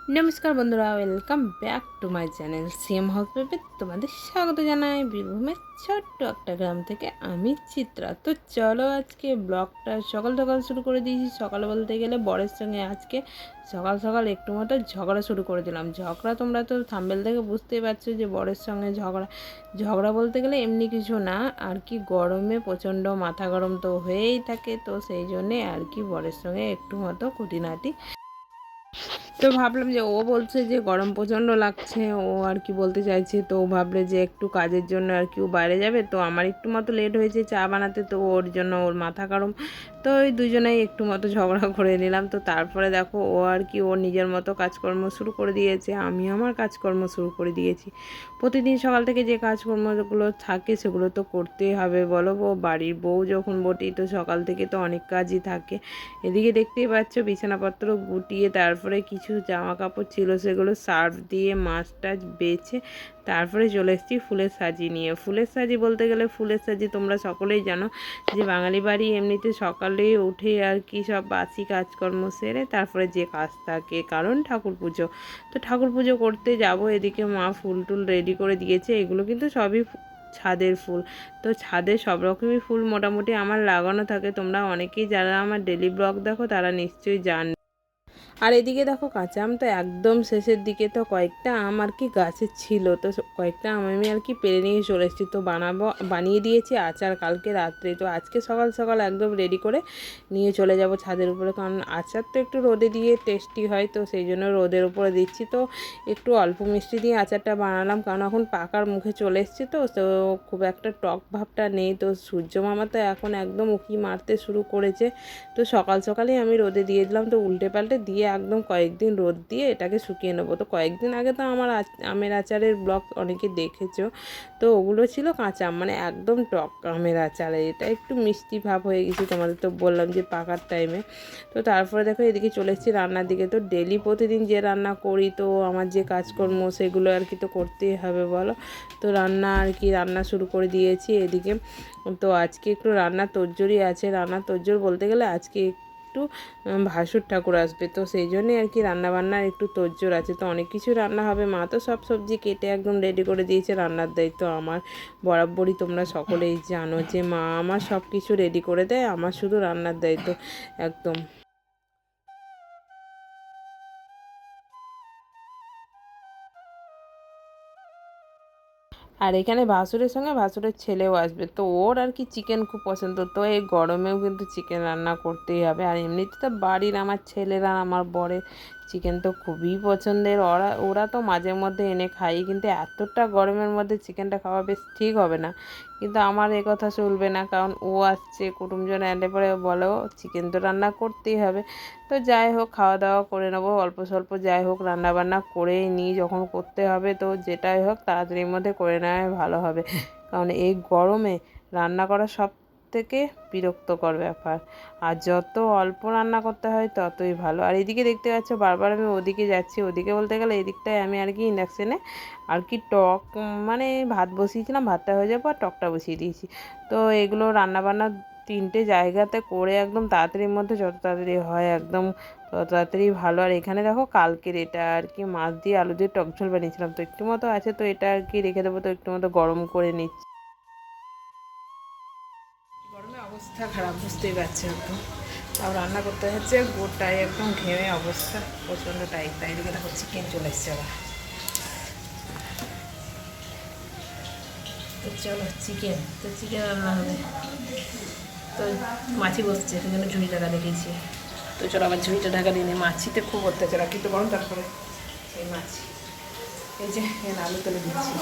নমস্কার বন্ধুরা, welcome back to my channel CM house পেপে। তোমাদের স্বাগত জানাই বীরভূমের ছোট্ট একটা গ্রাম থেকে। আমি চিত্রা। তো চলো আজকে ব্লগটা সকাল সকাল শুরু করে দিয়েছি। সকাল বলতে গেলে বরের সঙ্গে আজকে সকাল সকাল একটু মতো ঝগড়া শুরু করে দিলাম। ঝগড়া তোমরা তো থাম্বেল থেকে বুঝতেই পারছো যে বরের সঙ্গে ঝগড়া। ঝগড়া বলতে গেলে এমনি কিছু না আর কি, গরমে প্রচণ্ড মাথা গরম তো হয়েই থাকে, তো সেই জন্যে আর কি বরের সঙ্গে একটু মতো খুঁটিনাটি। তো ভাবলাম যে ও বলছে যে গরম প্রচণ্ড লাগছে, ও আর কি বলতে চাইছে, তো ও ভাবলে যে একটু কাজের জন্য আর কি ও বাইরে যাবে, তো আমার একটু মতো লেট হয়েছে চা বানাতে, তো ওর জন্য ওর মাথা গরম। তো ওই দুজনেই একটু মতো ঝগড়া করে নিলাম। তো তারপরে দেখো ও আর কি ওর নিজের মতো কাজকর্ম শুরু করে দিয়েছে, আমি আমার কাজকর্ম শুরু করে দিয়েছি। প্রতিদিন সকাল থেকে যে কাজকর্মগুলো থাকে সেগুলো তো করতেই হবে, বলো। বাড়ির বউ যখন বটি, তো সকাল থেকে তো অনেক কাজই থাকে। এদিকে দেখতেই পাচ্ছ বিছানাপত্র গুটিয়ে, তারপরে কিছু জামা কাপড় ছিল সেগুলো সার্ফ দিয়ে মাছ টাছ বেছে তারপরে চলে এসেছি ফুলের সাজি নিয়ে। ফুলের সাজি বলতে গেলে ফুলের সাজি তোমরা সকলেই জানো যে বাঙালি বাড়ি এমনিতে সকালে উঠে আর কি সব বাসি কাজকর্ম সেরে তারপরে যে কাজ থাকে, কারণ ঠাকুর পুজো। তো ঠাকুর পুজো করতে যাব, এদিকে মা ফুল টুল রেডি করে দিয়েছে। এগুলো কিন্তু সবই ছাদের ফুল। তো ছাদে সব রকমই ফুল মোটামুটি আমার লাগানো থাকে। তোমরা অনেকেই যারা আমার ডেলি ব্লগ দেখো তারা নিশ্চয়ই জানো। আর এদিকে দেখো কাঁচা আম তো একদম শেষের দিকে, তো কয়েকটা আম আর কি গাছে ছিল, তো কয়েকটা আম আমি আর কি পেরে নিয়ে চলে এসেছি। তো বানিয়ে দিয়েছি আচার কালকে রাত্রে। তো আজকে সকাল সকাল একদম রেডি করে নিয়ে চলে যাব ছাদের উপরে, কারণ আচার তো একটু রোদে দিয়ে টেস্টি হয়, তো সেই জন্য রোদের উপরে দিচ্ছি। তো একটু অল্প মিষ্টি দিয়ে আচারটা বানালাম, কারণ এখন পাকার মুখে চলে এসেছি, তো তো খুব একটা টক ভাবটা নেই। তো সূর্য মামা তো এখন একদম উঁকি মারতে শুরু করেছে। তো সকাল সকালেই আমি রোদে দিয়ে দিলাম, তো উল্টে পাল্টে দিয়ে একদম কয়েকদিন রোদ দিয়ে এটাকে শুকিয়ে নেবো। তো কয়েকদিন আগে তো আমার আমের আচারের ব্লগ অনেকে দেখেছো, তো ওগুলো ছিল কাঁচা আম, মানে একদম টক আমের আচারে। এটা একটু মিষ্টি ভাব হয়ে গেছে, তোমাদের তো বললাম যে পাকার টাইমে। তো তারপরে দেখো এদিকে চলে এসেছি রান্নার দিকে। তো ডেলি প্রতিদিন যে রান্না করি, তো আমার যে কাজকর্ম সেগুলো আর কি তো করতেই হবে, বলো। তো রান্না আর কি রান্না শুরু করে দিয়েছি এদিকে। তো আজকে একটু রান্নার তোড়জোড়ই আছে। রান্নার তোড়জোড় বলতে গেলে আজকে একটু ভাসুর ঠাকুর আসবে, তো সেই জন্যই আর কি রান্নাবান্নার একটু তোড়জোড় আছে। তো অনেক কিছু রান্না হবে, মা তো সব সবজি কেটে একদম রেডি করে দিয়েছে। রান্নার দায়িত্ব আমার বরাবরই, তোমরা সকলেই জানো যে মা আমার সব কিছু রেডি করে দেয়, আমার শুধু রান্নার দায়িত্ব একদম। আর এখানে ভাসুরের সঙ্গে ভাসুরের ছেলেও আসবে, তো ওর আর কি চিকেন খুব পছন্দ, তো এই গরমেও কিন্তু চিকেন রান্না করতেই হবে। আর এমনিতে তো বাড়ির আমার ছেলেরা আমার বরের চিকেন তো খুবই পছন্দের। ওরা ওরা তো মাঝে মধ্যে এনে খাই, কিন্তু এতটা গরমের মধ্যে চিকেনটা খাওয়া বেশ ঠিক হবে না। কিন্তু আমার এ কথা চলবে না, কারণ ও আসছে, কুটুমজন এলে পরে বলো চিকেন তো রান্না করতেই হবে। তো যাই হোক খাওয়া দাওয়া করে নেবো অল্প স্বল্প, যাই হোক রান্না বান্না করেই নিই যখন করতে হবে, তো যেটাই হোক তাড়াতাড়ির মধ্যে করে নেওয়াই ভালো হবে। কারণ এই গরমে রান্না করা সব থেকে বিরক্তকর ব্যাপার, আর যত অল্প রান্না করতে হয় ততই ভালো। আর এদিকে দেখতে পাচ্ছ বারবার আমি ওদিকে যাচ্ছি, ওদিকে বলতে গেলে এদিকটায় আমি আর কি ইন্ডাকশানে আর কি টক মানে ভাত বসিয়েছিলাম, ভাতটা হয়ে যাওয়ার পর টকটা বসিয়ে দিয়েছি। তো এগুলো রান্নাবান্না তিনটে জায়গাতে করে একদম তাড়াতাড়ির মধ্যে, যত তাড়াতাড়ি হয় একদম তত তাড়াতাড়ি ভালো। আর এখানে দেখো কালকের এটা আর কি মাছ দিয়ে আলু দিয়ে টক ঝোল বানিয়েছিলাম, তো একটু মতো আছে, তো এটা আর কি রেখে দেবো। তো একটু মতো গরম করে নিচ্ছি। গরমে অবস্থা খারাপ বুঝতেই পারছি একদম। তাও রান্না করতে হচ্ছে গোটায় একদম ঘেমে অবস্থা প্রচণ্ড টাইট। তাই দিকে দেখো চিকেন চলে এসছে আবার। তো চলো চিকেন, তো চিকেন রান্না হবে। তো মাছি বসছে সেজন্য ঝুড়িটা ঢাকা দিয়েছি। তো চলো আবার ঝুড়িটা ঢাকা দিয়ে নিই। মাছিতে খুব অত্যাচার, কিন্তু গরম তারপরে এই মাছি। এই যে আলু তুলে দিচ্ছি।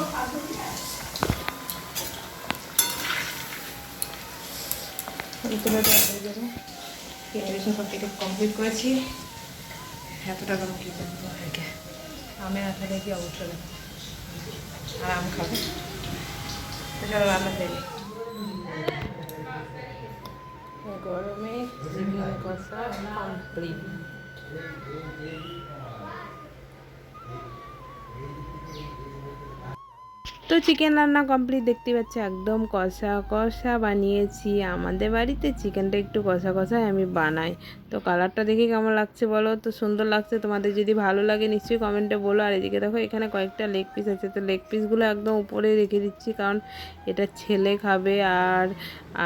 আলু তুলে দেওয়া হয়ে যাবে। কেটে বেশি সব কেটে কমপ্লিট করেছি। এতটা গরম কী করবো আগে, আমের আঠাটা কি অবস্থা দেখো। আর আম খাবে, তো চলো রান্না দেবে। গরমে চিকেন কষা কমপ্লিট। তো চিকেন রান্না কমপ্লিট, দেখতে পাচ্ছি একদম কষা কষা বানিয়েছি। আমাদের বাড়িতে চিকেনটা একটু কষা কষাই আমি বানাই। তো কালারটা দেখে কেমন লাগছে বলো? তো সুন্দর লাগছে। তোমাদের যদি ভালো লাগে নিশ্চয়ই কমেন্টে বলো। আর এদিকে দেখো এখানে কয়েকটা লেগ পিস আছে, তো লেগ পিসগুলো একদম উপরে রেখে দিচ্ছি, কারণ এটা ছেলে খাবে। আর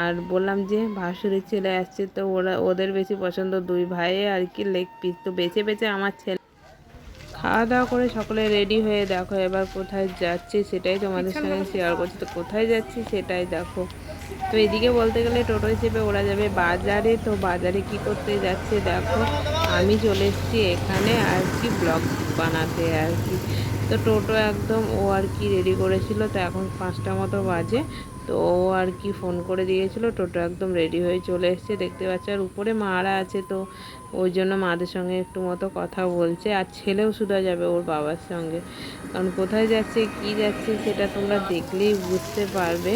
আর বললাম যে ভাসুরের ছেলে আসছে, তো ওদের বেশি পছন্দ, দুই ভাইয়ে আর কি লেগ পিস। তো বেছে বেছে আমার ছেলে খাওয়া দাওয়া করে সকলে রেডি হয়ে দেখো এবার কোথায় যাচ্ছি সেটাই তোমাদের সঙ্গে শেয়ার করছি। তো কোথায় যাচ্ছি সেটাই দেখো। তো এদিকে বলতে গেলে টোটোয় চেপে ওরা যাবে বাজারে। তো বাজারে কি করতে যাচ্ছে দেখো, আমি চলে এসেছি এখানে আর কি ব্লগ বানাতে আর কি। তো টোটো একদম ও আর কি রেডি করেছিল। তো এখন 5টা মতো বাজে। তো ও আর কি ফোন করে দিয়েছিল, টোটো একদম রেডি হয়ে চলে এসছে দেখতে পাচ্ছি। আর উপরে মারা আছে, তো ওই জন্য মাদের সঙ্গে একটু মতো কথা বলছে। আর ছেলেও শুধু যাবে ওর বাবার সঙ্গে, কারণ কোথায় যাচ্ছে কি যাচ্ছে সেটা তোমরা দেখলেই বুঝতে পারবে।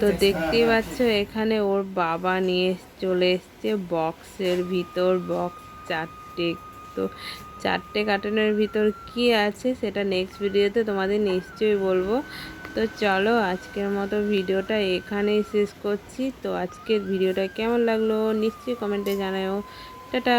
তো দেখতেই পাচ্ছ এখানে ওর বাবা নিয়ে চলে এসছে বক্সের ভিতর বক্স 4টে। তো 4টে কার্টুনের ভিতর কি আছে সেটা নেক্সট ভিডিওতে তোমাদের নিশ্চয়ই বলবো। তো চলো আজকের মতো ভিডিওটা এখানেই শেষ করছি। তো আজকের ভিডিওটা কেমন লাগলো নিশ্চয়ই কমেন্টে জানাও। টাটা।